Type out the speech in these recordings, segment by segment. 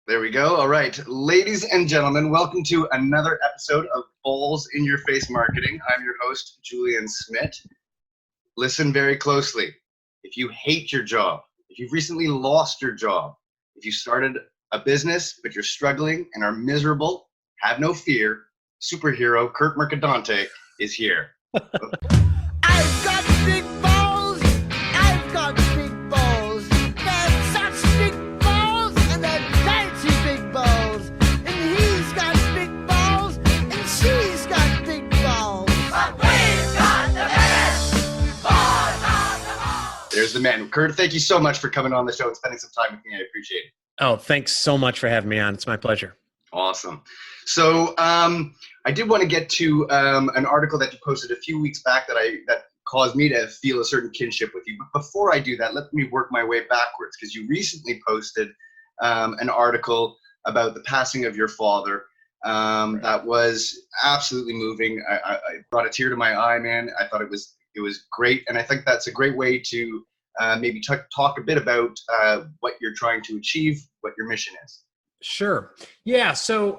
There we go. All right. Ladies and gentlemen, welcome to another episode of Balls in Your Face Marketing. I'm your host, Julian Smith. Listen very closely. If you hate your job, if you've recently lost your job, if you started a business but you're struggling and are miserable, have no fear. Superhero Curt Mercadante is here. I've got big balls. I've got big balls. They're such big balls, and they're fancy big balls. And he's got big balls, and she's got big balls. But we've got the biggest balls of them all. There's the man. Curt, thank you so much for coming on the show and spending some time with me. I appreciate it. Oh, thanks so much for having me on. It's my pleasure. Awesome. So I did want to get to an article that you posted a few weeks back that caused me to feel a certain kinship with you. But before I do that, let me work my way backwards, because you recently posted an article about the passing of your father that was absolutely moving. I brought a tear to my eye, man. I thought it was great, and I think that's a great way to maybe talk a bit about what you're trying to achieve, what your mission is. Sure. Yeah. So,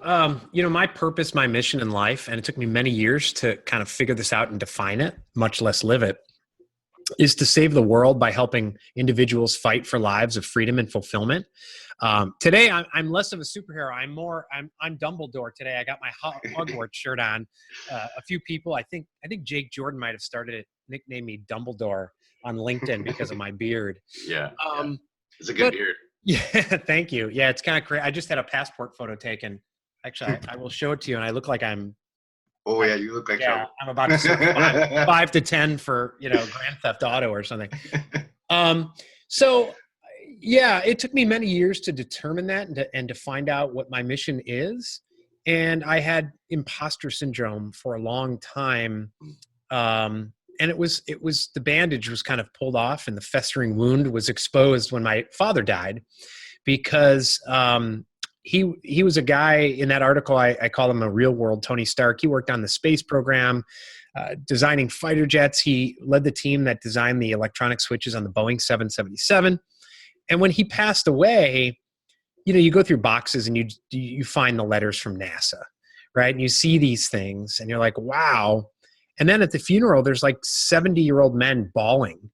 my purpose, my mission in life, and it took me many years to kind of figure this out and define it, much less live it, is to save the world by helping individuals fight for lives of freedom and fulfillment. Today, I'm less of a superhero. I'm Dumbledore today. I got my Hogwarts shirt on. A few people, I think Jake Jordan might have started it, nicknamed me Dumbledore on LinkedIn because of my beard. Yeah. It's a good beard. Yeah, thank you. Yeah, it's kind of crazy. I just had a passport photo taken. Actually, I will show it to you, and I look like I'm. Oh yeah, you look like trouble. I'm about to serve 5 to 10 for Grand Theft Auto or something. So yeah, it took me many years to determine that and to find out what my mission is, and I had imposter syndrome for a long time. And it was the bandage was kind of pulled off, and the festering wound was exposed when my father died, because he was a guy in that article. I call him a real world Tony Stark. He worked on the space program, designing fighter jets. He led the team that designed the electronic switches on the Boeing 777. And when he passed away, you go through boxes and you find the letters from NASA, right? And you see these things, and you're like, wow. And then at the funeral, there's like 70-year-old men bawling,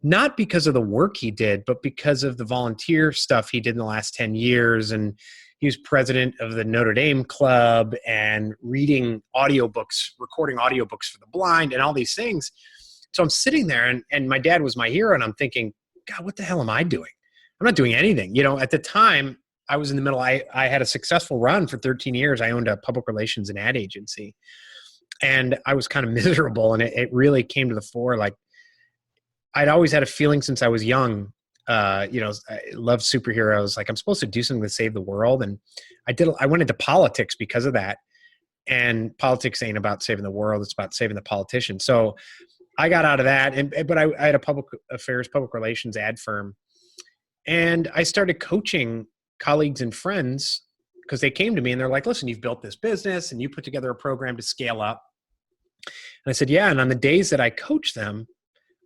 not because of the work he did, but because of the volunteer stuff he did in the last 10 years. And he was president of the Notre Dame Club and reading audiobooks, recording audiobooks for the blind and all these things. So I'm sitting there, and my dad was my hero, and I'm thinking, God, what the hell am I doing? I'm not doing anything. At the time, I was in the middle. I had a successful run for 13 years. I owned a public relations and ad agency. And I was kind of miserable, and it really came to the fore. Like, I'd always had a feeling since I was young, I love superheroes. Like, I'm supposed to do something to save the world. And I went into politics because of that. And politics ain't about saving the world. It's about saving the politician. So I got out of that. But I had a public affairs, public relations ad firm. And I started coaching colleagues and friends, because they came to me and they're like, listen, you've built this business and you put together a program to scale up. And I said, yeah. And on the days that I coached them,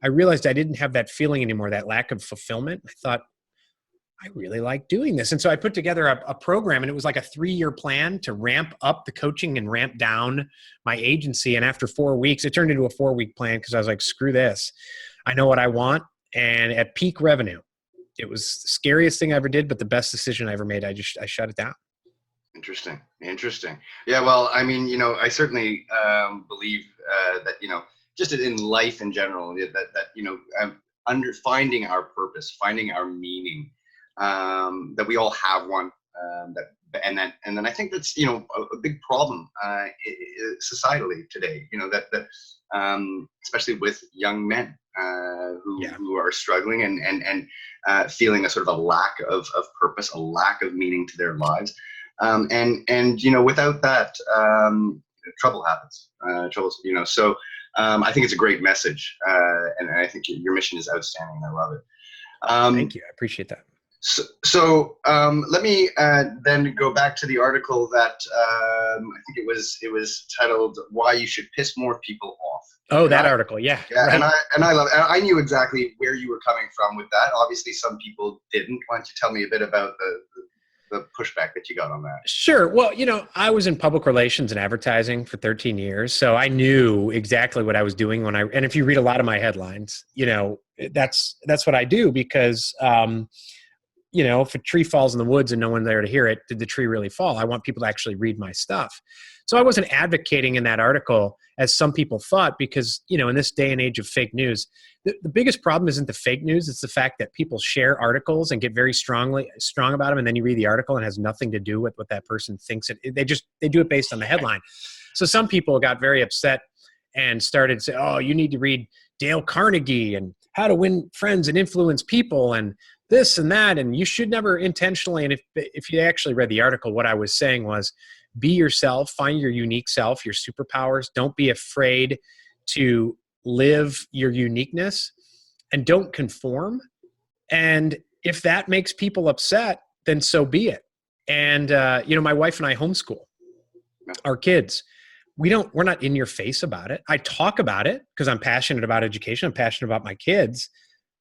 I realized I didn't have that feeling anymore, that lack of fulfillment. I thought, I really like doing this. And so I put together a program, and it was like a 3-year plan to ramp up the coaching and ramp down my agency. And after 4 weeks, it turned into a 4-week plan, because I was like, screw this. I know what I want. And at peak revenue, it was the scariest thing I ever did, but the best decision I ever made. I shut it down. Interesting. Yeah, well, I mean, I certainly believe that, just in life in general, that finding our purpose, finding our meaning, that we all have one, and then I think that's, a big problem societally today, that especially with young men who are struggling and feeling a sort of a lack of purpose, a lack of meaning to their lives. Without that, trouble happens. So I think it's a great message, and I think your mission is outstanding. I love it. Thank you. I appreciate that. So let me then go back to the article that I think it was titled "Why You Should Piss More People Off." Oh, that article, yeah. Yeah, right. and I love it. I knew exactly where you were coming from with that. Obviously, some people didn't. Why don't you tell me a bit about the pushback that you got on that? Sure. Well, I was in public relations and advertising for 13 years, so I knew exactly what I was doing and if you read a lot of my headlines, that's what I do because, if a tree falls in the woods and no one there to hear it, did the tree really fall? I want people to actually read my stuff. So I wasn't advocating in that article as some people thought, because, in this day and age of fake news, the biggest problem isn't the fake news. It's the fact that people share articles and get very strong about them. And then you read the article and it has nothing to do with what that person thinks. They do it based on the headline. So some people got very upset and started to say, oh, you need to read Dale Carnegie and How to Win Friends and Influence People and this and that, and you should never intentionally. And if you actually read the article, what I was saying was, be yourself, find your unique self, your superpowers. Don't be afraid to live your uniqueness, and don't conform. And if that makes people upset, then so be it. And my wife and I homeschool our kids. We're not in your face about it. I talk about it because I'm passionate about education. I'm passionate about my kids.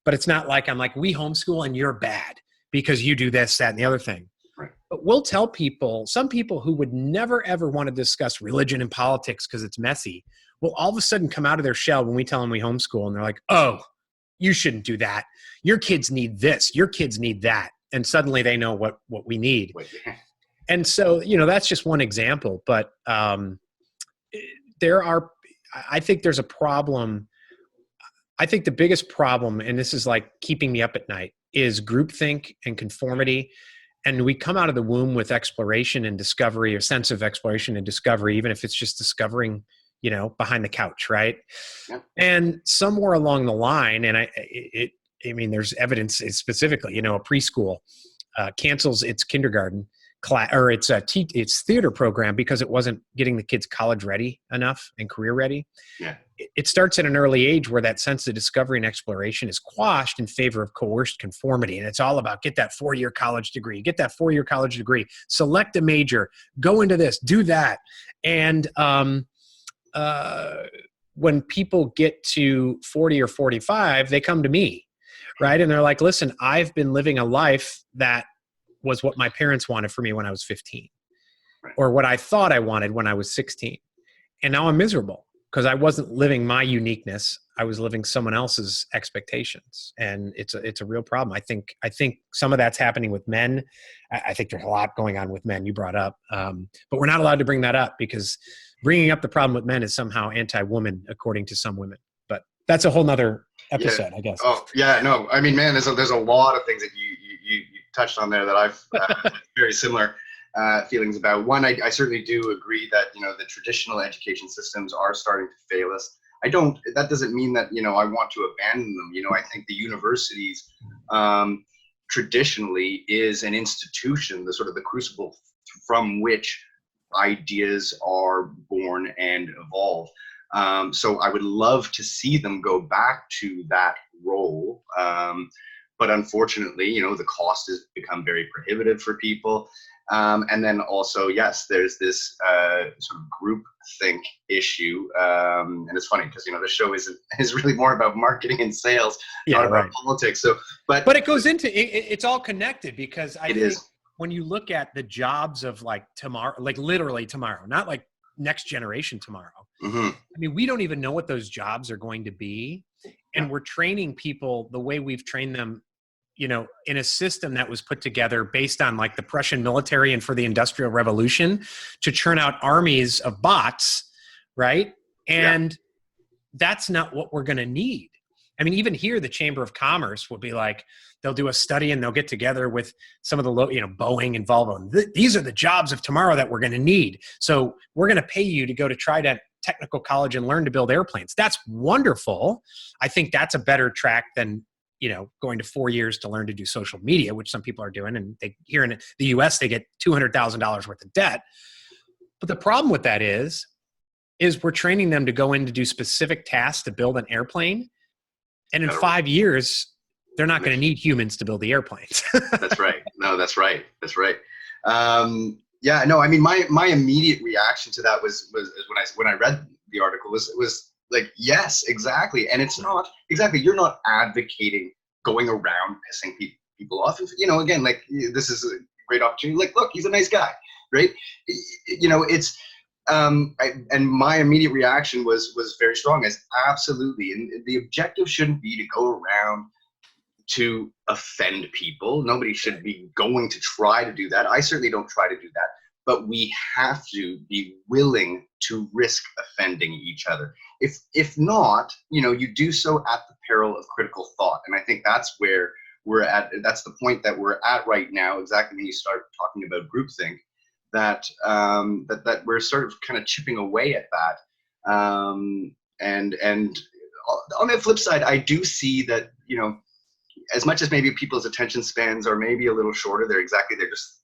But it's not like I'm like, we homeschool and you're bad because you do this, that, and the other thing. Right. But we'll tell people, some people who would never, ever want to discuss religion and politics because it's messy, will all of a sudden come out of their shell when we tell them we homeschool. And they're like, oh, you shouldn't do that. Your kids need this. Your kids need that. And suddenly they know what we need. And so, that's just one example. But I think there's a problem. I think the biggest problem, and this is like keeping me up at night, is groupthink and conformity. And we come out of the womb with exploration and discovery, a sense of exploration and discovery, even if it's just discovering, behind the couch, right? Yeah. And somewhere along the line, and there's evidence specifically, a preschool cancels its kindergarten class or its theater program because it wasn't getting the kids college ready enough and career ready. Yeah. It starts at an early age where that sense of discovery and exploration is quashed in favor of coerced conformity. And it's all about get that 4-year college degree, select a major, go into this, do that. And when people get to 40 or 45, they come to me, right? And they're like, listen, I've been living a life that was what my parents wanted for me when I was 15, right, or what I thought I wanted when I was 16. And now I'm miserable because I wasn't living my uniqueness. I was living someone else's expectations. And it's a real problem. I think some of that's happening with men. I think there's a lot going on with men you brought up. But we're not allowed to bring that up because bringing up the problem with men is somehow anti-woman, according to some women. But that's a whole nother episode, I guess. Oh yeah, no, I mean, man, there's a lot of things that you touched on there that I've very similar feelings about. One, I certainly do agree that, the traditional education systems are starting to fail us. That doesn't mean that, I want to abandon them. I think the universities traditionally is an institution, the sort of the crucible from which ideas are born and evolve. So I would love to see them go back to that role. But unfortunately, the cost has become very prohibitive for people. And then also, yes, there's this sort of group think issue. And it's funny because, the show is really more about marketing and sales, not about politics. So, but it goes into, it's all connected because I think when you look at the jobs of like tomorrow, like literally tomorrow, not like next generation tomorrow. Mm-hmm. I mean, we don't even know what those jobs are going to be. And we're training people the way we've trained them, in a system that was put together based on like the Prussian military and for the Industrial Revolution to churn out armies of bots, right? And that's not what we're going to need. I mean, even here, the Chamber of Commerce will be like, they'll do a study and they'll get together with some of the Boeing and Volvo. And these are the jobs of tomorrow that we're going to need. So we're going to pay you to go to Trident Technical College and learn to build airplanes. That's wonderful. I think that's a better track than, going to 4 years to learn to do social media, which some people are doing. And here in the US, they get $200,000 worth of debt. But the problem with that is we're training them to go in to do specific tasks to build an airplane. And in 5 years, they're not going to need humans to build the airplanes. That's right. No, that's right. That's right. Yeah, no, I mean, my immediate reaction to that was when I read the article was like, yes, exactly. And it's not exactly, you're not advocating going around pissing people off. Again, like this is great opportunity. Like, look, he's a nice guy, right? You know, it's, and my immediate reaction was very strong as absolutely. And the objective shouldn't be to go around to offend people. Nobody should be going to try to do that. I certainly don't try to do that, but we have to be willing to risk offending each other. If not, you know, you do so at the peril of critical thought. And I think that's where we're at. That's the point that we're at right now, exactly when you start talking about groupthink, that we're sort of kind of chipping away at that. And on the flip side, I do see that, you know, as much as maybe people's attention spans are maybe a little shorter, they're just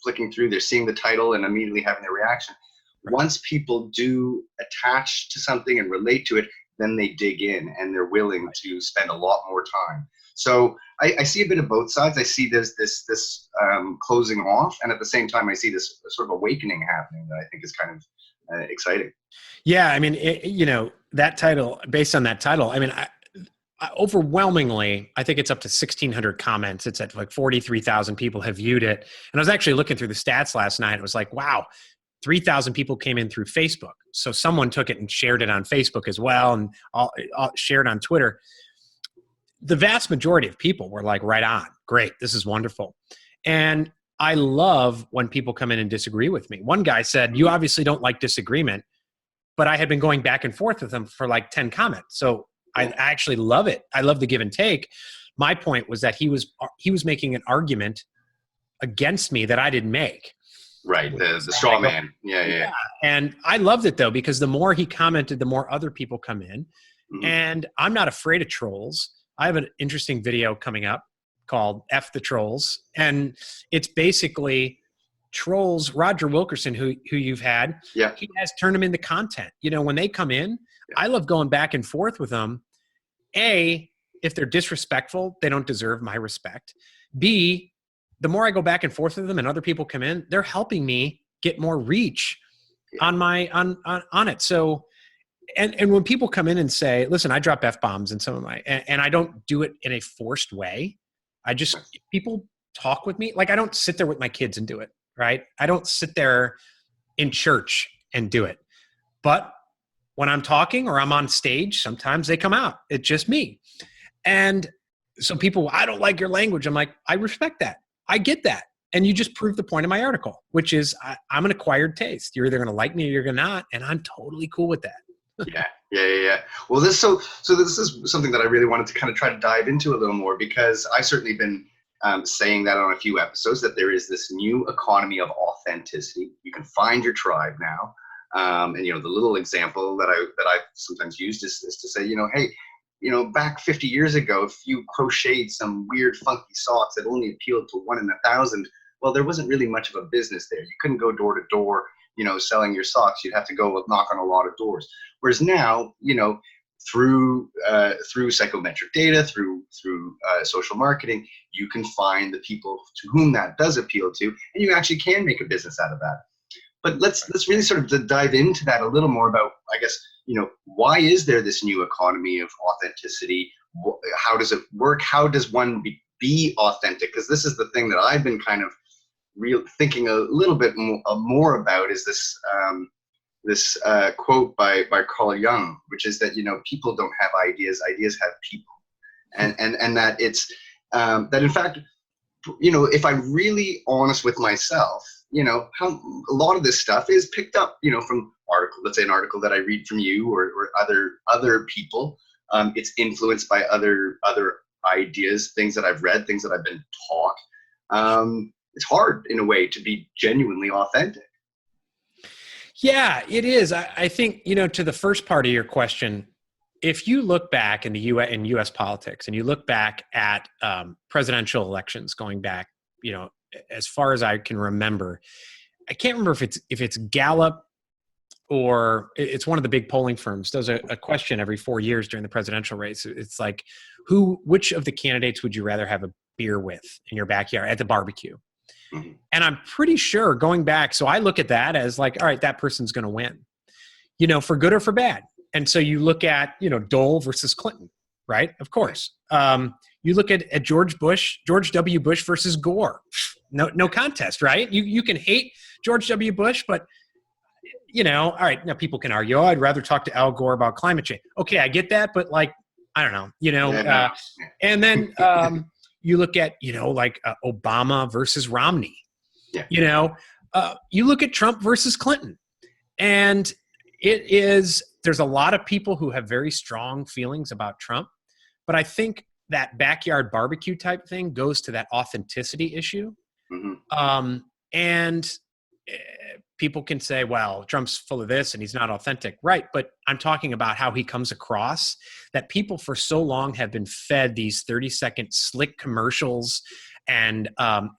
flicking through, they're seeing the title and immediately having their reaction. Once people do attach to something and relate to it, then they dig in and they're willing to spend a lot more time. So I see a bit of both sides. I see this closing off, and at the same time, I see this sort of awakening happening that I think is kind of exciting. Yeah, I mean, you know, that title, based on that title, I mean, overwhelmingly, I think it's up to 1,600 comments. It's at like 43,000 people have viewed it. And I was actually looking through the stats last night. It was like, wow, 3,000 people came in through Facebook. So someone took it and shared it on Facebook as well, and all shared on Twitter. The vast majority of people were like, right on, great, this is wonderful. And I love when people come in and disagree with me. One guy said, you obviously don't like disagreement, but I had been going back and forth with him for like 10 comments. So I actually love it. I love the give and take. My point was that he was making an argument against me that I didn't make. Right, the straw man. Yeah. And I loved it though, because the more he commented, the more other people come in. Mm-hmm. And I'm not afraid of trolls. I have an interesting video coming up called F the Trolls. And it's basically trolls. Roger Wilkerson, who you've had, he has turned them into content. You know, when they come in, I love going back and forth with them. A, if they're disrespectful, they don't deserve my respect. B, the more I go back and forth with them and other people come in, they're helping me get more reach on it. So, and when people come in and say, listen, I drop F-bombs in some of my, and I don't do it in a forced way. People talk with me. Like, I don't sit there with my kids and do it, right? I don't sit there in church and do it. But when I'm talking or I'm on stage, sometimes they come out. It's just me. And so people, I don't like your language. I'm like, I respect that. I get that. And you just proved the point of my article, which is I'm an acquired taste. You're either going to like me or you're going to not. And I'm totally cool with that. Yeah. Well, this is something that I really wanted to kind of try to dive into a little more, because I've certainly been saying that on a few episodes, that there is this new economy of authenticity. You can find your tribe now. And, you know, the little example that I've sometimes used is to say, you know, hey, you know, back 50 years ago, if you crocheted some weird funky socks that only appealed to 1 in 1,000, well, there wasn't really much of a business there. You couldn't go door to door, you know, selling your socks. You'd have to go knock on a lot of doors. Whereas now, you know, through psychometric data, through social marketing, you can find the people to whom that does appeal to, and you actually can make a business out of that. But let's really sort of dive into that a little more about, I guess, you know, why is there this new economy of authenticity? How does it work? How does one be authentic? Because this is the thing that I've been kind of thinking a little bit more about, is this quote by Carl Jung, which is that, you know, people don't have ideas, ideas have people. And that it's, that in fact, you know, if I'm really honest with myself, you know, how a lot of this stuff is picked up, you know, from let's say an article that I read from you or other people. It's influenced by other ideas, things that I've read, things that I've been taught. It's hard in a way to be genuinely authentic. Yeah, it is. I think, you know, to the first part of your question, if you look back in U.S. politics and you look back at presidential elections going back, you know, as far as I can remember, I can't remember if it's Gallup or it's one of the big polling firms does a question every 4 years during the presidential race. It's like, which of the candidates would you rather have a beer with in your backyard at the barbecue? Mm-hmm. And I'm pretty sure going back, so I look at that as like, all right, that person's going to win, you know, for good or for bad. And so you look at, you know, Dole versus Clinton, right? Of course. You look at George W. Bush versus Gore. no contest, right? You can hate George W. Bush, but all right, now people can argue, oh, I'd rather talk to Al Gore about climate change. Okay, I get that, but like, I don't know, Yeah, no. and then you look at, Obama versus Romney. Yeah. You look at Trump versus Clinton, and there's a lot of people who have very strong feelings about Trump, but I think that backyard barbecue type thing goes to that authenticity issue. Mm-hmm. And people can say, well, Trump's full of this and he's not authentic. Right. But I'm talking about how he comes across, that people for so long have been fed these 30-second slick commercials, and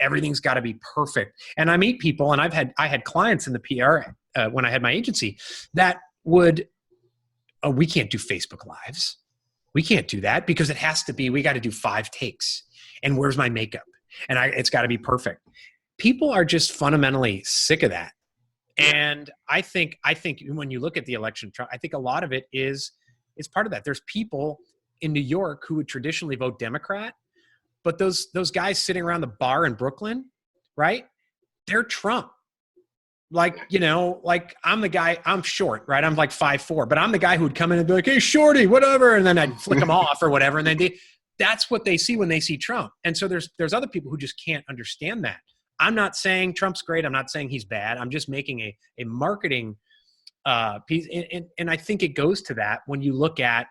everything's got to be perfect. And I meet people, and I had clients in the PR when I had my agency that would, oh, we can't do Facebook Lives. We can't do that because it has to be, we got to do 5 takes. And where's my makeup? And it's got to be perfect. People are just fundamentally sick of that. And I think when you look at the election, I think a lot of it is part of that. There's people in New York who would traditionally vote Democrat, but those guys sitting around the bar in Brooklyn, right? They're Trump. Like, like I'm the guy, I'm short, right? I'm like 5'4", but I'm the guy who would come in and be like, hey, shorty, whatever. And then I'd flick them off or whatever. And then that's what they see when they see Trump. And so there's other people who just can't understand that. I'm not saying Trump's great. I'm not saying he's bad. I'm just making a marketing piece. And I think it goes to that when you look at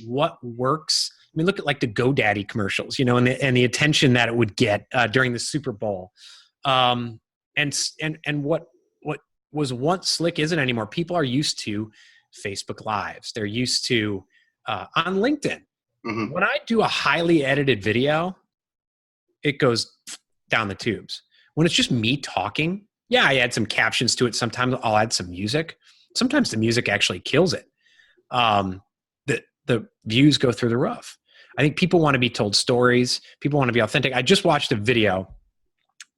what works. I mean, look at like the GoDaddy commercials, and the attention that it would get during the Super Bowl. And what was once slick isn't anymore. People are used to Facebook Lives. They're used to on LinkedIn. Mm-hmm. When I do a highly edited video, it goes down the tubes. When it's just me talking, yeah, I add some captions to it. Sometimes I'll add some music. Sometimes the music actually kills it. The views go through the roof. I think people want to be told stories. People want to be authentic. I just watched a video.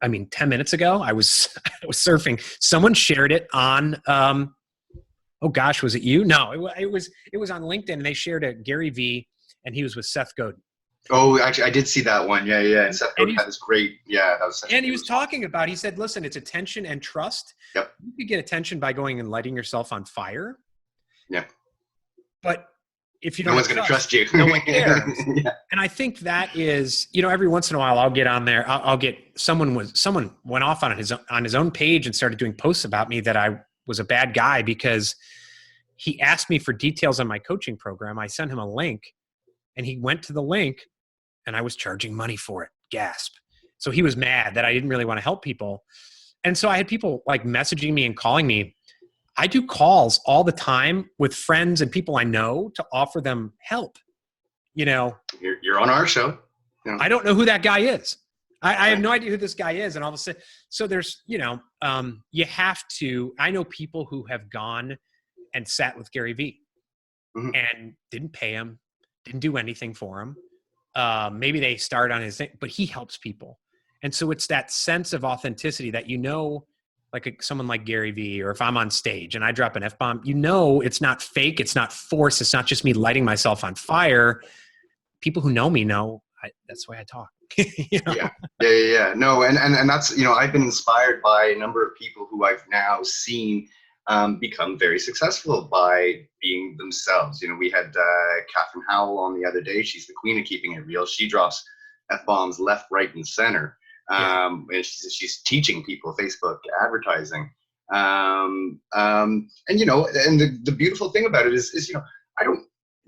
10 minutes ago, I was surfing. Someone shared it on, oh gosh, was it you? No, it was on LinkedIn, and they shared a Gary Vee, and he was with Seth Godin. Oh, actually, I did see that one. Yeah. And Seth Godin had this great, that was such. And he was talking about, he said, listen, it's attention and trust. Yep. You could get attention by going and lighting yourself on fire. Yeah. But if you don't, no one's going to trust you. No one cares. Yeah. And I think that is, every once in a while I'll get on there. I'll get someone went off on his own page and started doing posts about me that I was a bad guy because he asked me for details on my coaching program. I sent him a link, and he went to the link, and I was charging money for it. Gasp. So he was mad that I didn't really want to help people. And so I had people like messaging me and calling me. I do calls all the time with friends and people I know to offer them help. You're on our show. Yeah. I don't know who that guy is. I have no idea who this guy is. And all of a sudden, so there's, you have to, I know people who have gone and sat with Gary Vee and didn't pay him, didn't do anything for him. Maybe they start on his thing, but he helps people. And so it's that sense of authenticity that, like someone like Gary Vee, or if I'm on stage and I drop an F-bomb, it's not fake. It's not forced. It's not just me lighting myself on fire. People who know me know that's the way I talk. Yeah. No. And that's, I've been inspired by a number of people who I've now seen become very successful by being themselves. We had Catherine Howell on the other day. She's the queen of keeping it real. She drops F-bombs left, right, and center. And she's teaching people Facebook advertising. And the beautiful thing about it is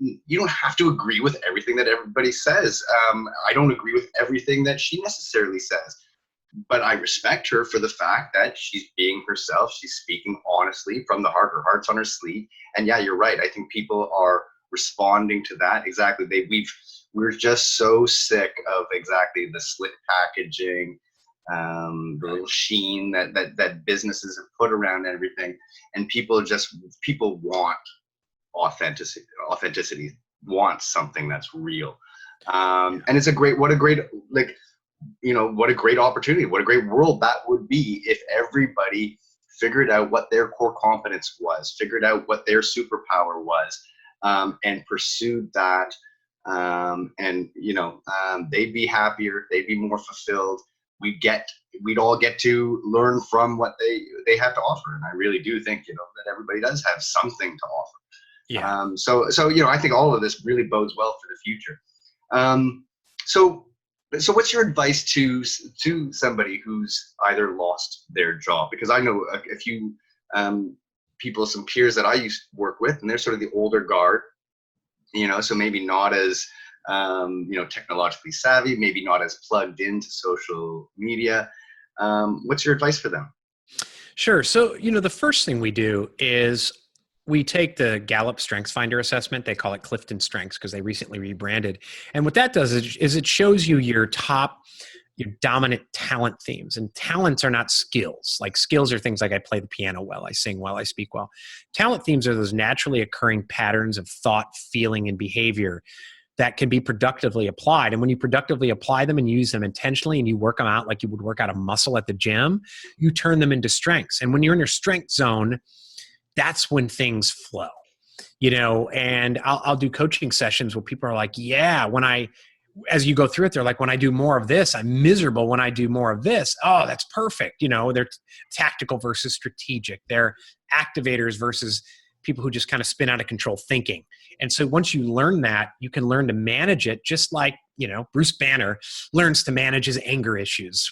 you don't have to agree with everything that everybody says. I don't agree with everything that she necessarily says, but I respect her for the fact that she's being herself. She's speaking honestly from the heart. Her heart's on her sleeve. And yeah, you're right. I think people are responding to that. Exactly. We're just so sick of exactly the slick packaging, the little sheen that businesses have put around everything, and people want authenticity, want something that's real, and it's what a great opportunity, what a great world that would be if everybody figured out what their core competence was, figured out what their superpower was, and pursued that. They'd be happier, they'd be more fulfilled. We get we'd all get to learn from what they have to offer. And I really do think, that everybody does have something to offer. Yeah. So I think all of this really bodes well for the future. So what's your advice to somebody who's either lost their job? Because I know a few people, some peers that I used to work with, and they're sort of the older guard, so maybe not as technologically savvy, maybe not as plugged into social media. What's your advice for them? Sure. So, the first thing we do is we take the Gallup Strengths Finder assessment. They call it Clifton Strengths because they recently rebranded. And what that does is it shows you your dominant talent themes. And talents are not skills. Like skills are things like I play the piano well, I sing well, I speak well. Talent themes are those naturally occurring patterns of thought, feeling, and behavior that can be productively applied. And when you productively apply them and use them intentionally and you work them out like you would work out a muscle at the gym, you turn them into strengths. And when you're in your strength zone, that's when things flow, and I'll do coaching sessions where people are like, yeah, as you go through it, they're like, when I do more of this, I'm miserable. When I do more of this, oh, that's perfect. They're tactical versus strategic. They're activators versus people who just kind of spin out of control thinking. And so once you learn that, you can learn to manage it just like, Bruce Banner learns to manage his anger issues,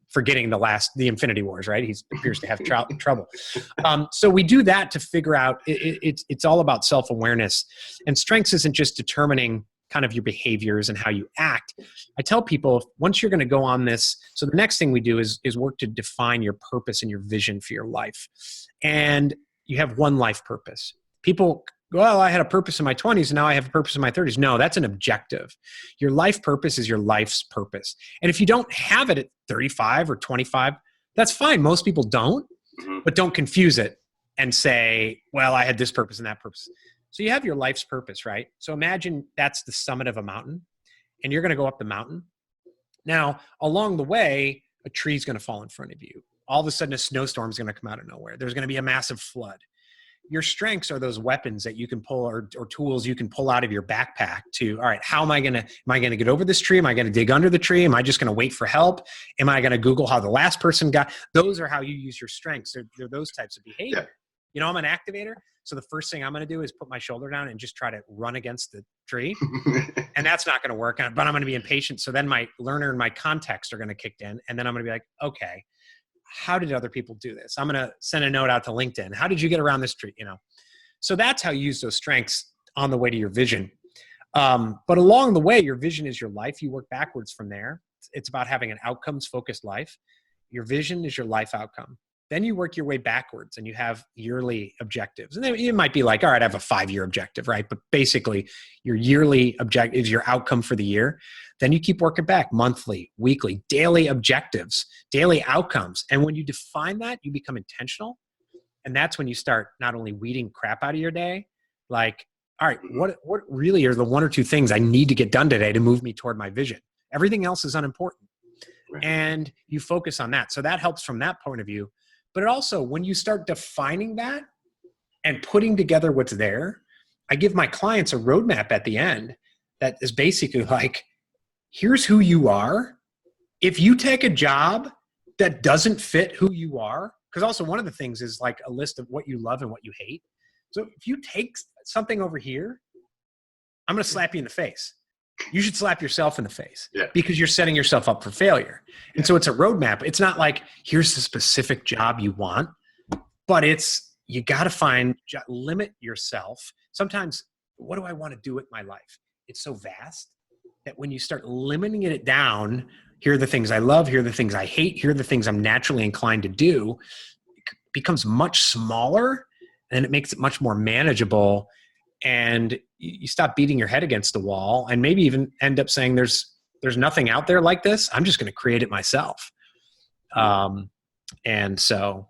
forgetting the Infinity Wars, right? He appears to have trouble. So we do that to figure out, it's all about self-awareness. And strengths isn't just determining kind of your behaviors and how you act. I tell people, once you're going to go on this, so the next thing we do is work to define your purpose and your vision for your life. And you have one life purpose. People, well, I had a purpose in my 20s and now I have a purpose in my 30s. No, that's an objective. Your life purpose is your life's purpose. And if you don't have it at 35 or 25, that's fine. Most people don't, but don't confuse it and say, well, I had this purpose and that purpose. So you have your life's purpose, right? So imagine that's the summit of a mountain and you're going to go up the mountain. Now, along the way, a tree's going to fall in front of you. All of a sudden, a snowstorm is going to come out of nowhere. There's going to be a massive flood. Your strengths are those weapons that you can pull or tools you can pull out of your backpack to, all right, how am I going to get over this tree? Am I going to dig under the tree? Am I just going to wait for help? Am I going to Google how the last person got? Those are how you use your strengths. They're those types of behavior. Yeah. I'm an activator. So the first thing I'm going to do is put my shoulder down and just try to run against the tree. And that's not going to work, but I'm going to be impatient. So then my learner and my context are going to kick in. And then I'm going to be like, okay, how did other people do this? I'm going to send a note out to LinkedIn. How did you get around this tree? So that's how you use those strengths on the way to your vision. But along the way, your vision is your life. You work backwards from there. It's about having an outcomes focused life. Your vision is your life outcome. Then you work your way backwards and you have yearly objectives. And then it might be like, all right, I have a 5-year objective, right? But basically your yearly objective is your outcome for the year. Then you keep working back monthly, weekly, daily objectives, daily outcomes. And when you define that, you become intentional. And that's when you start not only weeding crap out of your day, like, all right, what really are the 1 or 2 things I need to get done today to move me toward my vision? Everything else is unimportant. Right. And you focus on that. So that helps from that point of view. But also, when you start defining that and putting together what's there, I give my clients a roadmap at the end that is basically like, here's who you are. If you take a job that doesn't fit who you are, because also one of the things is like a list of what you love and what you hate. So if you take something over here, I'm going to slap you in the face. You should slap yourself in the face because you're setting yourself up for failure. And so it's a roadmap. It's not like, here's the specific job you want, but you got to limit yourself. Sometimes, what do I want to do with my life? It's so vast that when you start limiting it down, here are the things I love, here are the things I hate, here are the things I'm naturally inclined to do, it becomes much smaller and it makes it much more manageable. And you stop beating your head against the wall and maybe even end up saying there's nothing out there like this. I'm just going to create it myself. And so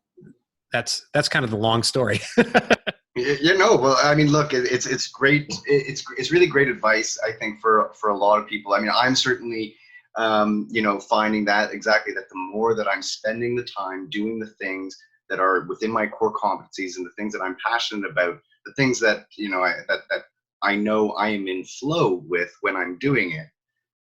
that's kind of the long story. Well, I mean, look, it's great. It's really great advice, I think, for a lot of people. I mean, I'm certainly, finding that the more that I'm spending the time doing the things that are within my core competencies and the things that I'm passionate about, the things that, that I know I am in flow with when I'm doing it,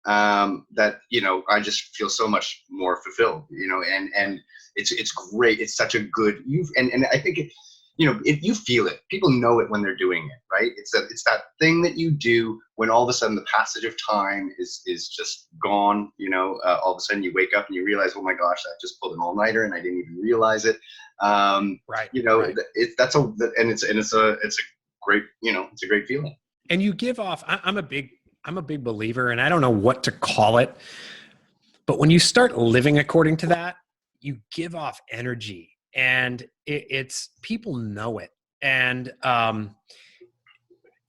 that, you know, I just feel so much more fulfilled, you know, and it's great. It's such a good, and I think it, you know, you feel it. People know it when they're doing it, right? It's that thing that you do when all of a sudden the passage of time is just gone. You know, all of a sudden you wake up and you realize, oh my gosh, I just pulled an all nighter and I didn't even realize it. Right. You know, right. it's a great, you know, it's a great feeling. And you give off. I'm a big believer, and I don't know what to call it, but when you start living according to that, you give off energy. And it's people know it. And,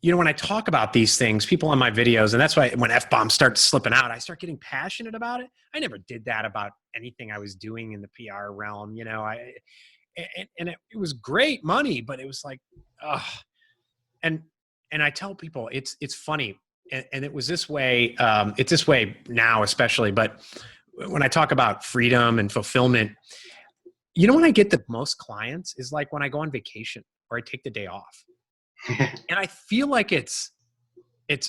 you know, when I talk about these things, people on my videos, and that's why when F-bombs start slipping out, I start getting passionate about it. I never did that about anything I was doing in the PR realm. You know, it was great money, but it was like, and I tell people it's funny. And it was this way. It's this way now, especially, but when I talk about freedom and fulfillment, you know, when I get the most clients is like when I go on vacation or I take the day off. And I feel like it's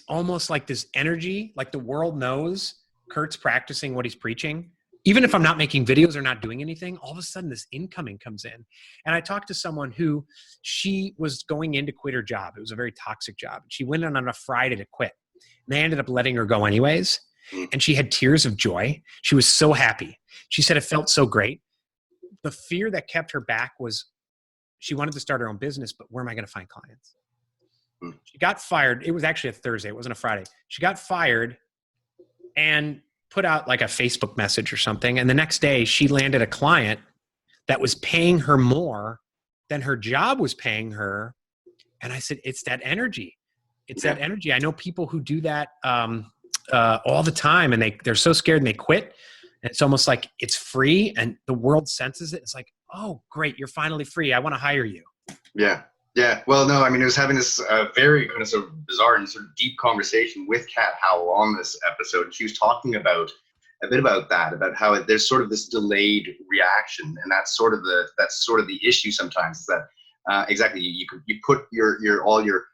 almost like this energy, like the world knows Curt's practicing what he's preaching. Even if I'm not making videos or not doing anything, all of a sudden this incoming comes in. And I talked to someone who she was going in to quit her job. It was a very toxic job. She went in on a Friday to quit. And they ended up letting her go anyways. And she had tears of joy. She was so happy. She said it felt so great. The fear that kept her back was she wanted to start her own business, but where am I going to find clients? She got fired. It was actually a Thursday. It wasn't a Friday. She got fired and put out like a Facebook message or something. And the next day she landed a client that was paying her more than her job was paying her. And I said, it's that energy. It's that energy. I know people who do that all the time, and they're so scared and they quit. And it's almost like it's free and the world senses it. It's like, oh, great, you're finally free. I want to hire you. Yeah. Yeah. Well, no, I mean, I was having this very kind of sort of bizarre and sort of deep conversation with Kat Howell on this episode. And she was talking about a bit about that, about how there's sort of this delayed reaction. And that's sort of the issue sometimes, is that exactly you put all your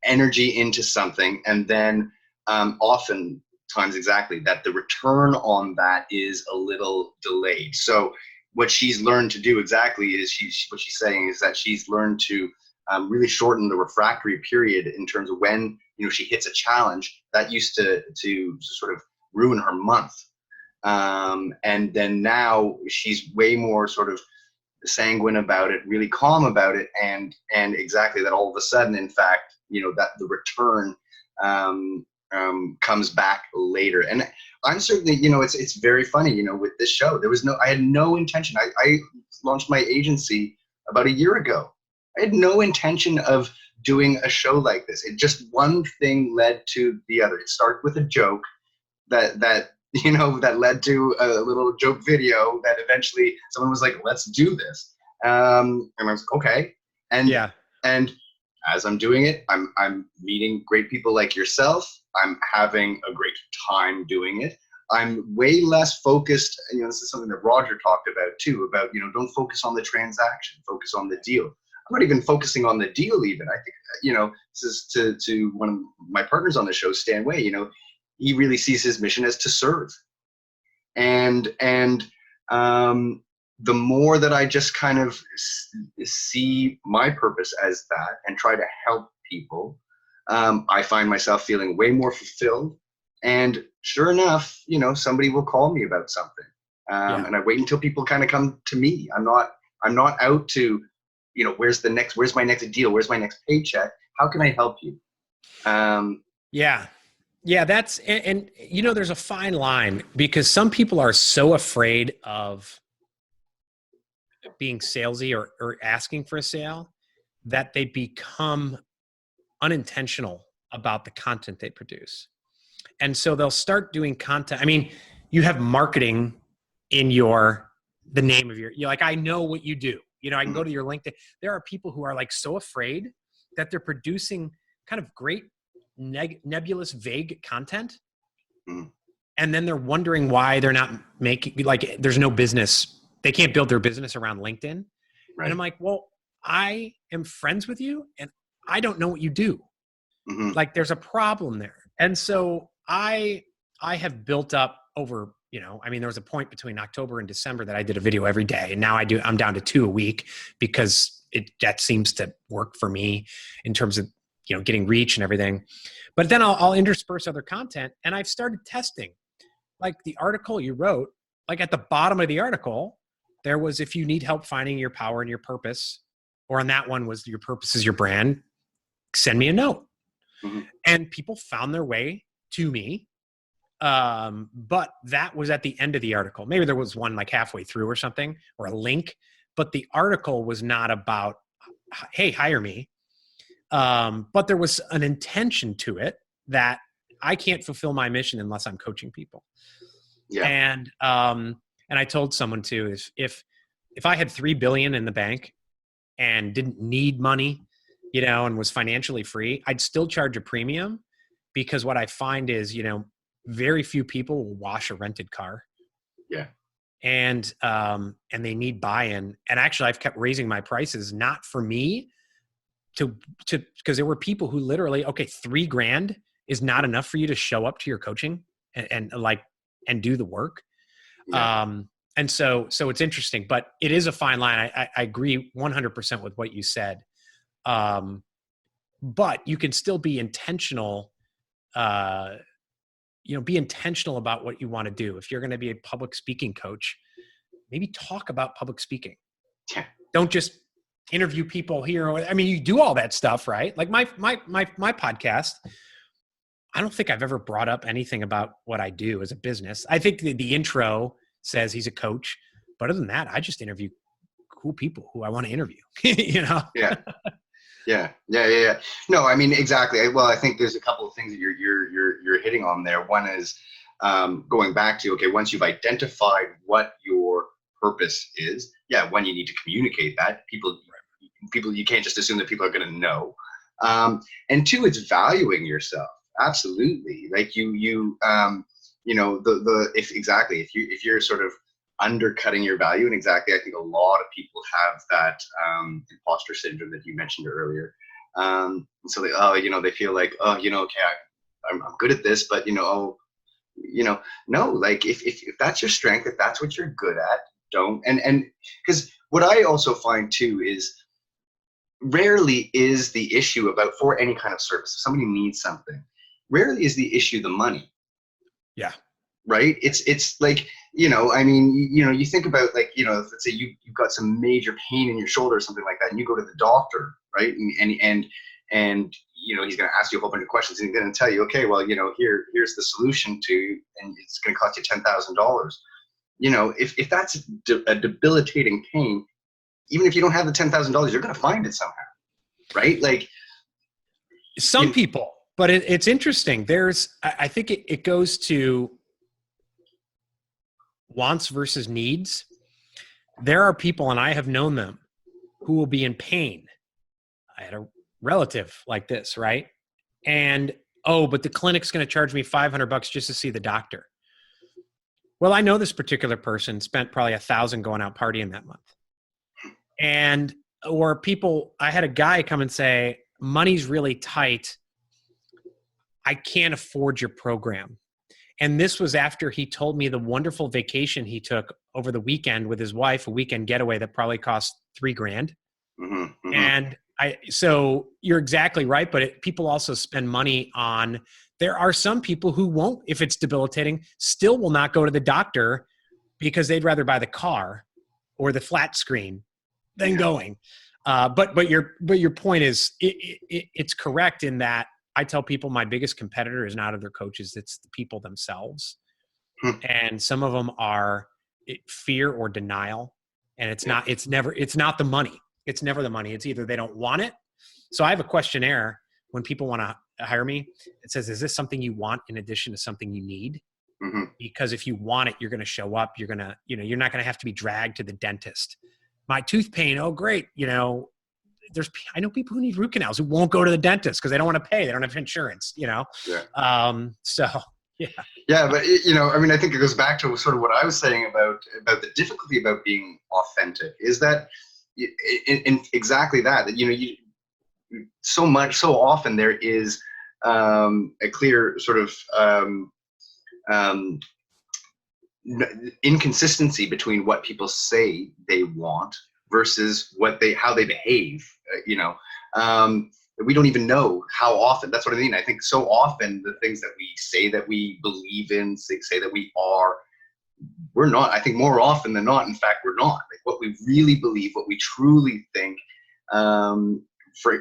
energy into something, and then oftentimes exactly that the return on that is a little delayed. So what she's learned to do exactly is what she's saying is that she's learned to really shorten the refractory period in terms of when, you know, she hits a challenge that used to sort of ruin her month. And then now she's way more sort of sanguine about it, really calm about it, and exactly that all of a sudden, in fact, you know, that the return comes back later. And I'm certainly, you know, it's very funny, you know, with this show, I had no intention. I launched my agency about a year ago. I had no intention of doing a show like this. It just, one thing led to the other. It started with a joke that you know, that led to a little joke video that eventually someone was like, let's do this. And I was like, okay. And as I'm doing it, I'm meeting great people like yourself. I'm having a great time doing it. I'm way less focused. You know, this is something that Roger talked about too, about, you know, don't focus on the transaction, focus on the deal. I'm not even focusing on the deal even. I think, you know, this is to one of my partners on the show, Stan Way, you know, he really sees his mission as to serve. And the more that I just kind of see my purpose as that and try to help people, I find myself feeling way more fulfilled. And sure enough, you know, somebody will call me about something. And I wait until people kind of come to me. I'm not out to, you know, where's my next deal? Where's my next paycheck? How can I help you? Yeah, that's, and you know, there's a fine line, because some people are so afraid of being salesy or asking for a sale that they become unintentional about the content they produce. And so they'll start doing content. I mean, you have marketing in the name of you're like, I know what you do. You know, I can go to your LinkedIn. There are people who are like so afraid that they're producing kind of great nebulous, vague content. And then they're wondering why they're not making, like, there's no business. They can't build their business around LinkedIn. Right. And I'm like, well, I am friends with you and I don't know what you do. Like, there's a problem there. And so I I have built up over, I mean, there was a point between October and December that I did a video every day. And now I'm down to 2 a week because that seems to work for me in terms of, getting reach and everything. But then I'll intersperse other content, and I've started testing. Like the article you wrote, like at the bottom of the article, there was, if you need help finding your power and your purpose, or on that one was your purpose is your brand, send me a note. Mm-hmm. And people found their way to me. But that was at the end of the article. Maybe there was one like halfway through or something, or a link, but the article was not about, hey, hire me. But there was an intention to it that I can't fulfill my mission unless I'm coaching people. Yeah. And I told someone too, is if I had $3 billion in the bank and didn't need money, and was financially free, I'd still charge a premium, because what I find is, very few people will wash a rented car. Yeah. And they need buy-in. And actually I've kept raising my prices, not for me because there were people who literally, okay, $3,000 is not enough for you to show up to your coaching and do the work. Yeah. And so it's interesting, but it is a fine line. I agree 100% with what you said. But you can still be intentional, be intentional about what you want to do. If you're going to be a public speaking coach, maybe talk about public speaking. Yeah. Don't just interview people here. I mean, you do all that stuff, right? Like my podcast, I don't think I've ever brought up anything about what I do as a business. I think the intro says he's a coach, but other than that, I just interview cool people who I want to interview, Yeah. Yeah. No, I mean, exactly. Well, I think there's a couple of things that you're hitting on there. One is going back to, okay, once you've identified what your purpose is, one, you need to communicate that. People, you can't just assume that people are going to know. And two, it's valuing yourself. Absolutely. Like if you're sort of undercutting your value, and exactly, I think a lot of people have that imposter syndrome that you mentioned earlier. So they feel like, okay, I'm good at this, but no, like if that's your strength, if that's what you're good at, don't. And because what I also find too is rarely is the issue about, for any kind of service, if somebody needs something, rarely is the issue the money. Yeah. Right. It's like, I mean, you think about, like, let's say you've got some major pain in your shoulder or something like that, and you go to the doctor, right? And he's going to ask you a whole bunch of questions, and he's going to tell you, okay, well, here's the solution to, and it's going to cost you $10,000. If that's a debilitating pain, even if you don't have the $10,000, you're going to find it somehow. Right. Like some people, but it's interesting. I think it goes to wants versus needs. There are people, and I have known them, who will be in pain. I had a relative like this, right? And, but the clinic's going to charge me $500 just to see the doctor. Well, I know this particular person spent probably $1,000 going out partying that month. Or people, I had a guy come and say, money's really tight. I can't afford your program. And this was after he told me the wonderful vacation he took over the weekend with his wife, a weekend getaway that probably cost $3,000. Mm-hmm, mm-hmm. And so you're exactly right. But people also spend money on, there are some people who won't, if it's debilitating, still will not go to the doctor because they'd rather buy the car or the flat screen than going. But your point is, it's correct in that I tell people my biggest competitor is not other coaches, it's the people themselves. And some of them are fear or denial. And it's not the money. It's never the money. It's either they don't want it. So I have a questionnaire when people want to hire me. It says, is this something you want in addition to something you need? Mm-hmm. Because if you want it, you're going to show up. You're going to, you're not going to have to be dragged to the dentist. My tooth pain. Oh, great. I know people who need root canals who won't go to the dentist because they don't want to pay. They don't have insurance, Yeah. So, yeah. Yeah. But, I mean, I think it goes back to sort of what I was saying about the difficulty about being authentic is that in exactly that, so often there is a clear sort of inconsistency between what people say they want versus how they behave. We don't even know how often. That's what I mean. I think so often the things that we say that we believe in, say that we are, we're not. I think more often than not, in fact, we're not. Like what we really believe, what we truly think,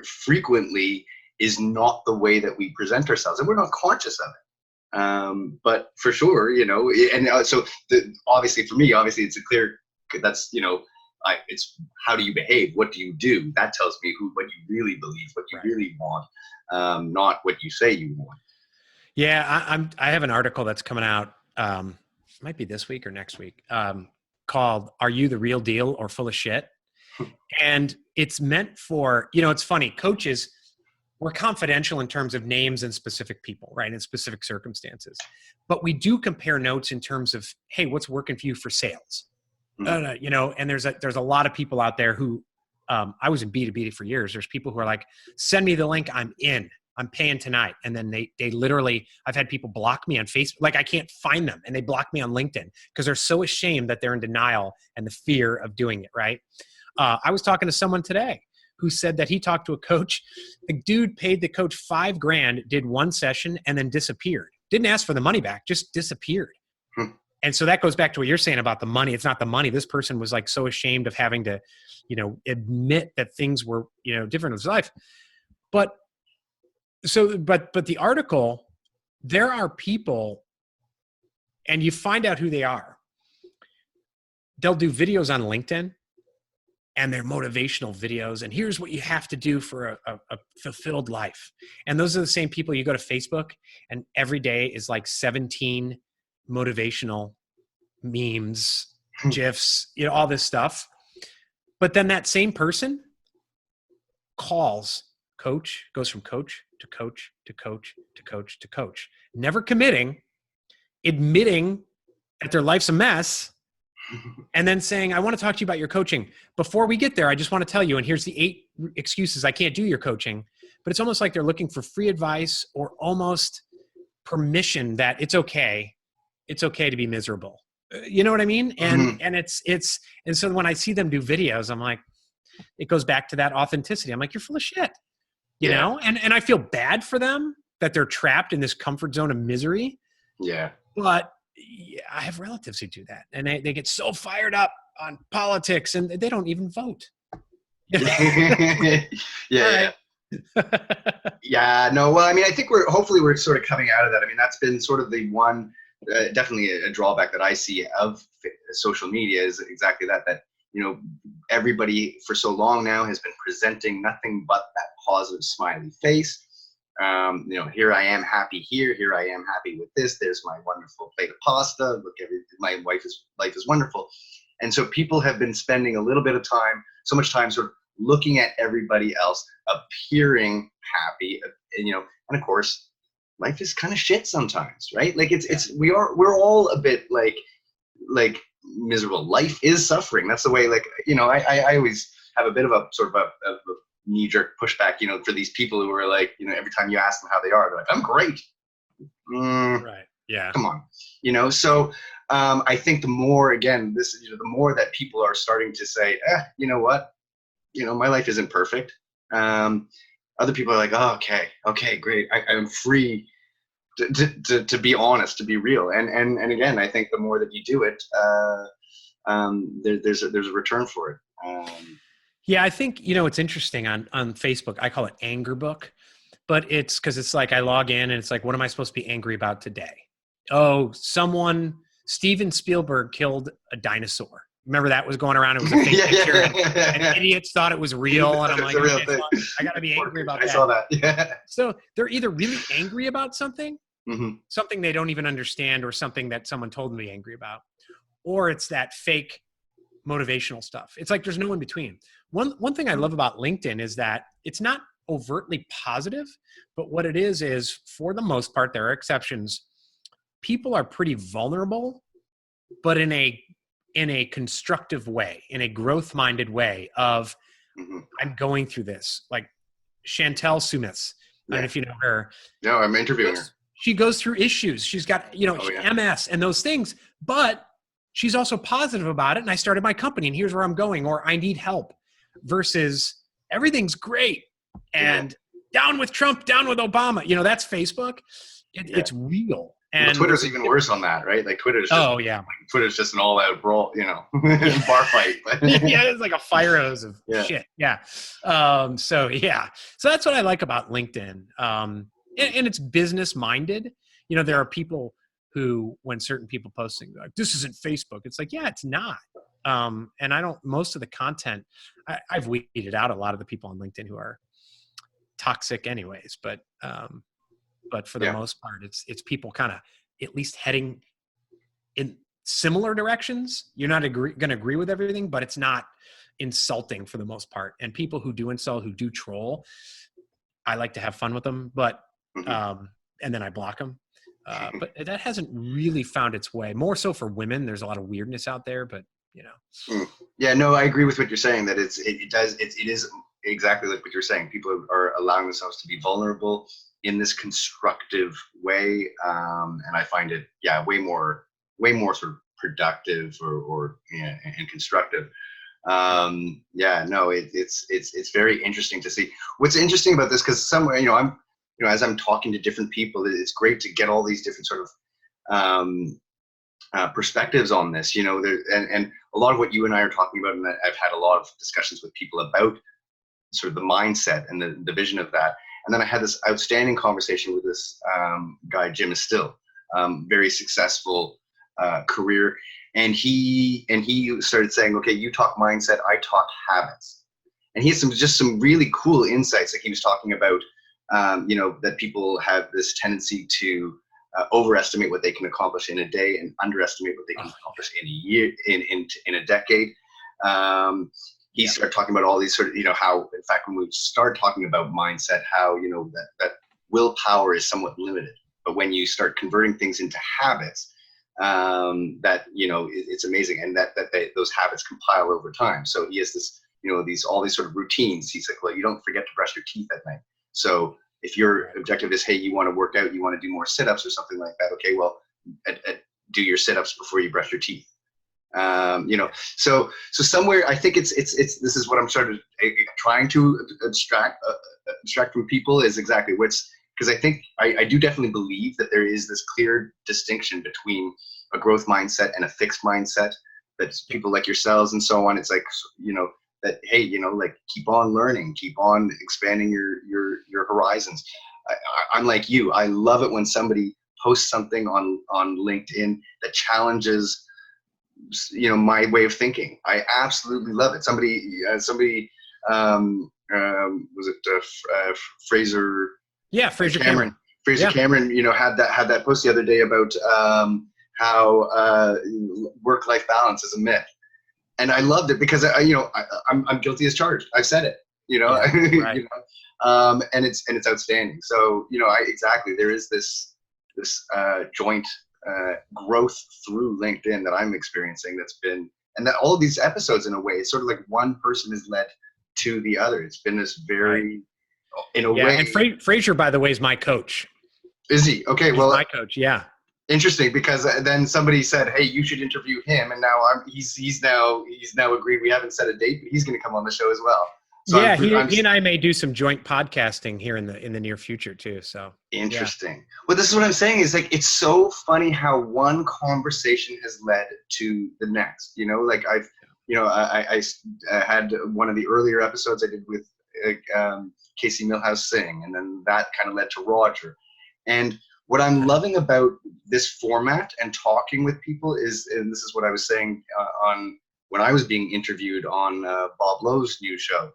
frequently is not the way that we present ourselves, and we're not conscious of it. But for sure, and so obviously for me, it's a clear. That's it's how do you behave? What do you do? That tells me what you really believe, what you really want, not what you say you want. Yeah, I have an article that's coming out. Might be this week or next week. Called "Are You the Real Deal or Full of Shit?" And it's meant for it's funny. Coaches, we're confidential in terms of names and specific people, right? In specific circumstances, but we do compare notes in terms of, hey, what's working for you for sales? And there's a lot of people out there who, I was in B2B for years. There's people who are like, send me the link. I'm in, I'm paying tonight. And then they literally, I've had people block me on Facebook. Like I can't find them, and they block me on LinkedIn because they're so ashamed that they're in denial and the fear of doing it. Right. I was talking to someone today who said that he talked to a coach. The dude paid the coach $5,000, did one session, and then disappeared. Didn't ask for the money back, just disappeared. And so that goes back to what you're saying about the money. It's not the money. This person was like so ashamed of having to, admit that things were, different in his life. But the article, there are people, and you find out who they are. They'll do videos on LinkedIn, and they're motivational videos. And here's what you have to do for a fulfilled life. And those are the same people. You go to Facebook, and every day is like 17 motivational memes, GIFs, all this stuff. But then that same person calls coach, goes from coach to coach to coach to coach to coach, never committing, admitting that their life's a mess, and then saying, I want to talk to you about your coaching. Before we get there, I just want to tell you, and here's the 8 excuses I can't do your coaching. But it's almost like they're looking for free advice or almost permission that it's okay to be miserable. You know what I mean? And and so when I see them do videos, I'm like, it goes back to that authenticity. I'm like, you're full of shit, you know? And I feel bad for them that they're trapped in this comfort zone of misery. Yeah. But I have relatives who do that, and they get so fired up on politics, and they don't even vote. Yeah. No, well, I think hopefully we're sort of coming out of that. That's been sort of the one, definitely a drawback that I see of social media is exactly that everybody for so long now has been presenting nothing but that positive smiley face. Here I am happy here I am happy with this, there's my wonderful plate of pasta, look, my life is wonderful. And so people have been spending a little bit of time, so much time sort of looking at everybody else appearing happy, and of course life is kind of shit sometimes, right? Like we're all a bit like miserable. Life is suffering. That's the way, I always have a bit of a sort of a knee-jerk pushback, for these people who are like, every time you ask them how they are, they're like, I'm great. Right. Yeah. Come on. So I think the more, again, the more that people are starting to say, you know what, my life isn't perfect. Other people are like, oh, okay, great. I'm free to be honest, to be real. And again, I think the more that you do it, there's a return for it. Yeah, I think, it's interesting on Facebook. I call it Anger Book, but it's because it's like I log in and it's like, what am I supposed to be angry about today? Oh, Steven Spielberg killed a dinosaur. Remember that was going around? It was a fake picture. And idiots thought it was real. And I'm like, okay, I got to be angry about that. I saw that. Yeah. So they're either really angry about something, something they don't even understand, or something that someone told them to be angry about, or it's that fake motivational stuff. It's like there's no in between. One thing I love about LinkedIn is that it's not overtly positive, but what it is for the most part, there are exceptions, people are pretty vulnerable, but in a constructive way, in a growth-minded way of, I'm going through this. Like Chantel Sumis, I don't know if you know her. No, I'm interviewing her. she goes through issues. She's got, you know, Oh, yeah. MS and those things, but she's also positive about it. And I started my company and here's where I'm going, or I need help, versus everything's great and down with Trump, down with Obama. You know, that's Facebook. It's real. And Well, Twitter's even worse on that, right? Like Twitter's just, Twitter's just an all-out brawl, you know, bar fight. Yeah, it's like a fire hose of shit. Yeah. So that's what I like about LinkedIn. And it's business minded. You know, there are people who, when certain people posting like, this isn't Facebook, it's like, yeah, it's not. And I don't, most of the content, I've weeded out a lot of the people on LinkedIn who are toxic anyways, but for the most part, it's people kind of at least heading in similar directions. You're not going to agree with everything, but it's not insulting for the most part. And people who do insult, who do troll, I like to have fun with them, but and then I block them. But that hasn't really found its way. More so for women. There's a lot of weirdness out there, but you know. Yeah, no, I agree with what you're saying. That it is exactly like what you're saying. People are allowing themselves to be vulnerable in this constructive way, and I find it, way more sort of productive or and constructive. It's very interesting to see. What's interesting about this, because somewhere, as I'm talking to different people, it's great to get all these different sort of perspectives on this. And a lot of what you and I are talking about, and I've had a lot of discussions with people about sort of the mindset and the vision of that. And then I had this outstanding conversation with this guy, Jim Still, very successful career. And he started saying, okay, you talk mindset, I talk habits. And he has some really cool insights. Like he was talking about, that people have this tendency to overestimate what they can accomplish in a day and underestimate what they can accomplish in a year, in a decade. He started talking about all these sort of, how, in fact, when we start talking about mindset, how, that willpower is somewhat limited. But when you start converting things into habits, it's amazing. And those habits compile over time. So he has this, all these sort of routines. He's like, well, you don't forget to brush your teeth at night. So if your objective is, hey, you want to work out, you want to do more sit-ups or something like that. Okay, well, do your sit-ups before you brush your teeth. So somewhere I think it's this is what I'm trying to abstract from people is exactly what's, because I think I do definitely believe that there is this clear distinction between a growth mindset and a fixed mindset, that people like yourselves and so on, it's like, that, hey, like keep on learning, keep on expanding your horizons. I'm like you. I love it when somebody posts something on LinkedIn that challenges my way of thinking. I absolutely love it. Somebody was it Fraser? Yeah, Fraser Cameron. Cameron, had that post the other day about how work-life balance is a myth, and I loved it because I'm guilty as charged. I've said it, right. And it's outstanding. So there is this joint growth through LinkedIn that I'm experiencing, and that all of these episodes, in a way, it's sort of like one person has led to the other. It's been this very, in a way. And Fraser, by the way, is my coach. Is he? Okay, he's my coach. Yeah. Interesting, because then somebody said, hey, you should interview him, and now he's now agreed. We haven't set a date, but he's going to come on the show as well. So he and I may do some joint podcasting here in the near future too. So interesting. Yeah. Well, this is what I'm saying is, like, it's so funny how one conversation has led to the next. Like I had one of the earlier episodes I did with Casey Milhouse Singh, and then that kind of led to Roger. And what I'm loving about this format and talking with people is, and this is what I was saying on when I was being interviewed on Bob Lowe's new show.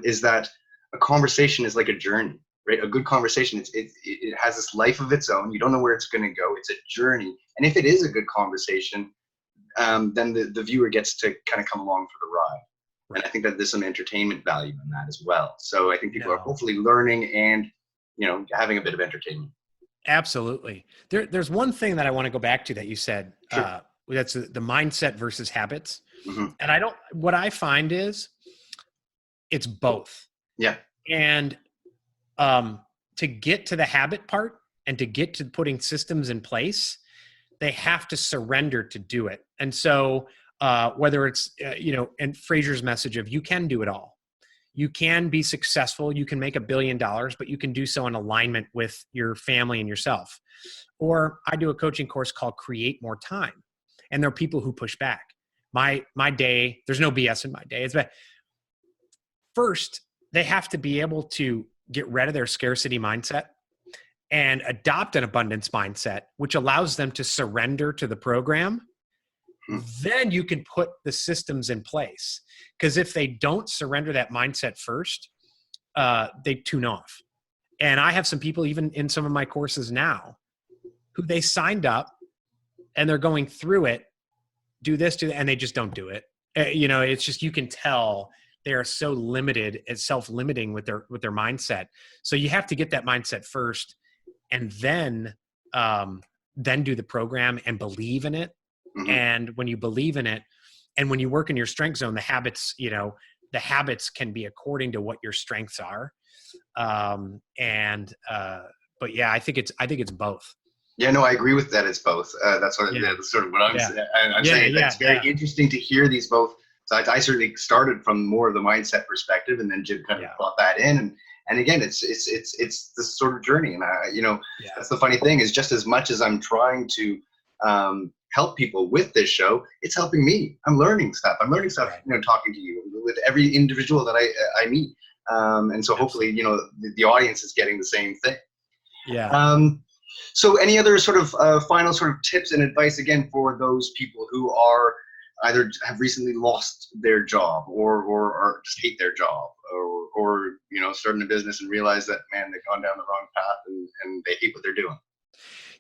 Is that a conversation is like a journey, right? A good conversation, it has this life of its own. You don't know where it's going to go. It's a journey. And if it is a good conversation, then the viewer gets to kind of come along for the ride. Right. And I think that there's some entertainment value in that as well. So I think people are hopefully learning and, having a bit of entertainment. Absolutely. There's one thing that I want to go back to that you said, sure. That's the mindset versus habits. Mm-hmm. And what I find is, it's both. Yeah. And to get to the habit part and to get to putting systems in place, they have to surrender to do it. And so whether it's, and Fraser's message of you can do it all. You can be successful. You can make $1 billion, but you can do so in alignment with your family and yourself. Or I do a coaching course called Create More Time. And there are people who push back. My day, there's no BS in my day. It's bad. First, they have to be able to get rid of their scarcity mindset and adopt an abundance mindset, which allows them to surrender to the program. Then you can put the systems in place. Because if they don't surrender that mindset first, they tune off. And I have some people, even in some of my courses now, who they signed up and they're going through it, do this, do that, and they just don't do it. It's just, you can tell they are so limited and self-limiting with their mindset. So you have to get that mindset first, and then do the program and believe in it. Mm-hmm. And when you believe in it, and when you work in your strength zone, the habits can be according to what your strengths are. But yeah, I think it's both. Yeah, no, I agree with that. It's both. That's what that's sort of what I'm saying. It's very interesting to hear these both. So I certainly started from more of the mindset perspective, and then Jim kind of brought that in. And again, it's this sort of journey. And that's the funny thing is, just as much as I'm trying to help people with this show, it's helping me. I'm learning stuff. Right. Talking to you with every individual that I meet. And so hopefully, the audience is getting the same thing. Yeah. So any other sort of final sort of tips and advice, again, for those people who are either have recently lost their job or just hate their job or starting a business and realize that, man, they've gone down the wrong path and they hate what they're doing?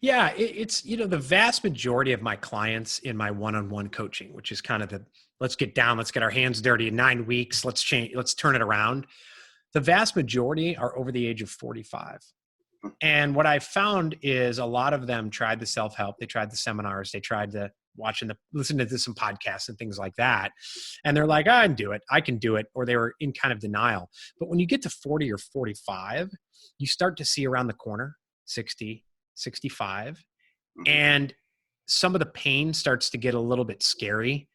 Yeah, it's, the vast majority of my clients in my one-on-one coaching, which is kind of let's get down, let's get our hands dirty in 9 weeks, let's turn it around. The vast majority are over the age of 45. And what I found is a lot of them tried the self-help, they tried the seminars, they tried to listen to some podcasts and things like that. And they're like, I can do it. Or they were in kind of denial. But when you get to 40 or 45, you start to see around the corner, 60, 65. And some of the pain starts to get a little bit scary.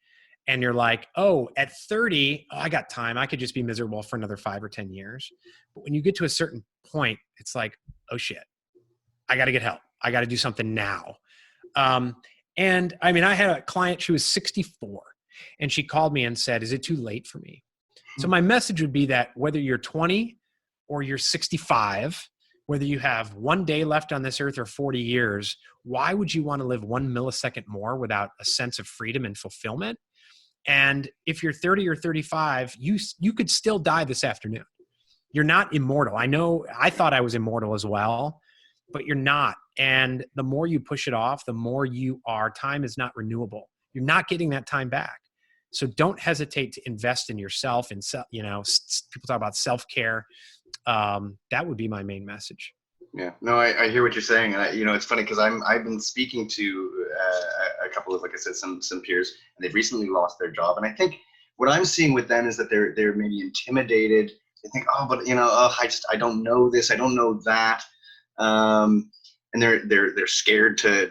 And you're like, oh, at 30, I got time. I could just be miserable for another 5 or 10 years. But when you get to a certain point, it's like, oh shit, I got to get help. I got to do something now. And I mean, I had a client, she was 64, and she called me and said, is it too late for me? So my message would be that whether you're 20 or you're 65, whether you have 1 day left on this earth or 40 years, why would you want to live 1 millisecond more without a sense of freedom and fulfillment? And if you're 30 or 35, you could still die this afternoon. You're not immortal. I know I thought I was immortal as well, but you're not. And the more you push it off, the more time is not renewable. You're not getting that time back. So don't hesitate to invest in yourself. And, people talk about self-care. That would be my main message. Yeah, no, I hear what you're saying. And it's funny because I've been speaking to a couple of, like I said, some peers, and they've recently lost their job. And I think what I'm seeing with them is that they're maybe intimidated. They think, I don't know this, I don't know that. And they're scared to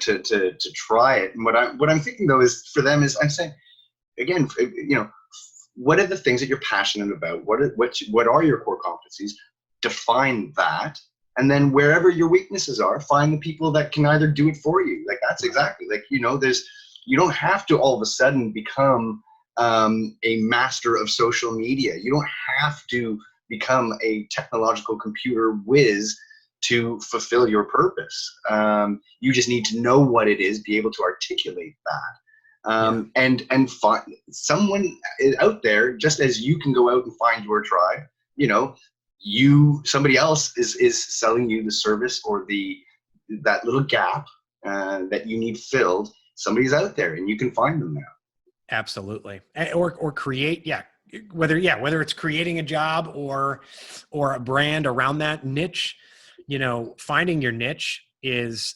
try it. And what I'm thinking though is for them is I'm saying, again, what are the things that you're passionate about? What are your core competencies? Define that. And then wherever your weaknesses are, find the people that can either do it for you. Like that's exactly like, you don't have to all of a sudden become a master of social media. You don't have to become a technological computer whiz to fulfill your purpose. You just need to know what it is, be able to articulate that. And find someone out there, just as you can go out and find your tribe, somebody else is selling you the service or that little gap that you need filled. Somebody's out there and you can find them now. Absolutely. Or create, whether it's creating a job or a brand around that niche, finding your niche has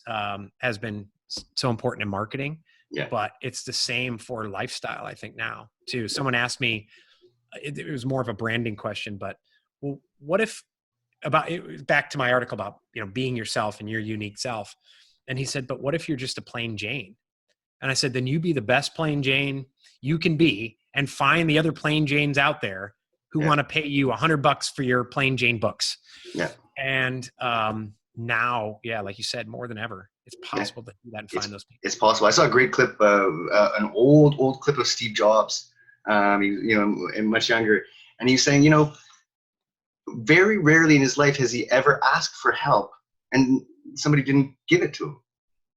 been so important in marketing, but it's the same for lifestyle, I think now too. Someone asked me, it was more of a branding question, but well, what if about it, back to my article about, you know, being yourself and your unique self. And he said, but what if you're just a plain Jane? And I said, then you be the best plain Jane you can be and find the other plain Janes out there who want to pay you $100 for your plain Jane books. Yeah. And now, yeah, like you said, more than ever, it's possible to do that and find those people. It's possible. I saw a great clip, an old clip of Steve Jobs, you know, and much younger. And he's saying, you know, very rarely in his life has he ever asked for help and somebody didn't give it to him.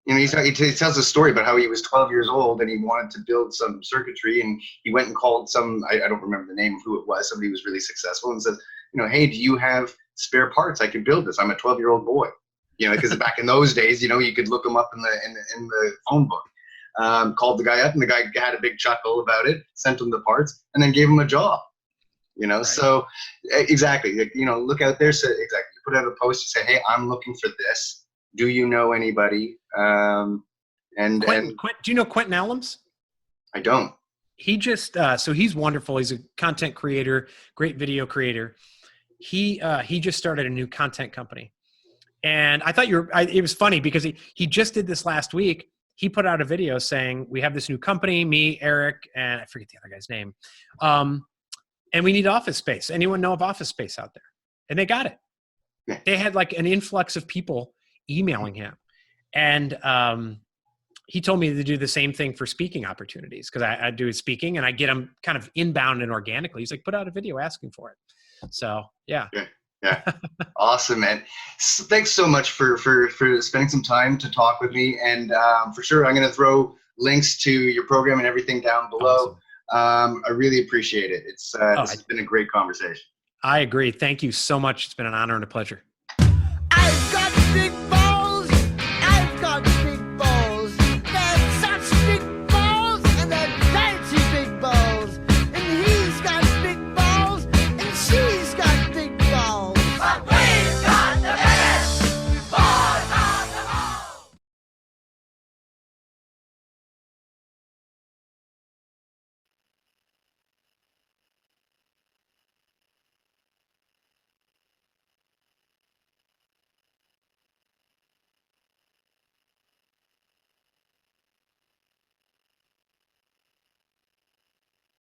You know, he tells a story about how he was 12 years old and he wanted to build some circuitry, and he went and called some, I don't remember the name of who it was, somebody who was really successful, and says, you know, hey, do you have spare parts? I can build this. I'm a 12-year-old boy. You know, because back in those days, you know, you could look them up in the phone book. Called the guy up, and the guy had a big chuckle about it, sent him the parts, and then gave him a job. You know, so exactly, you know, look out there. So exactly, put out a post, you say, hey, I'm looking for this. Do you know anybody? And Quentin, do you know Quentin Allums? I don't. He just so he's wonderful. He's a content creator, great video creator. He just started a new content company, and I thought it was funny because he just did this last week. He put out a video saying, we have this new company, me, Eric, and I forget the other guy's name, and we need office space. Anyone know of office space out there? And they got it. Yeah. They had like an influx of people emailing him, and he told me to do the same thing for speaking opportunities, because I do speaking and I get them kind of inbound and organically. He's like, put out a video asking for it. So yeah. Awesome, man. Thanks so much for spending some time to talk with me, and for sure I'm going to throw links to your program and everything down below. Awesome. I really appreciate it. This has been a great conversation. I agree. Thank you so much. It's been an honor and a pleasure.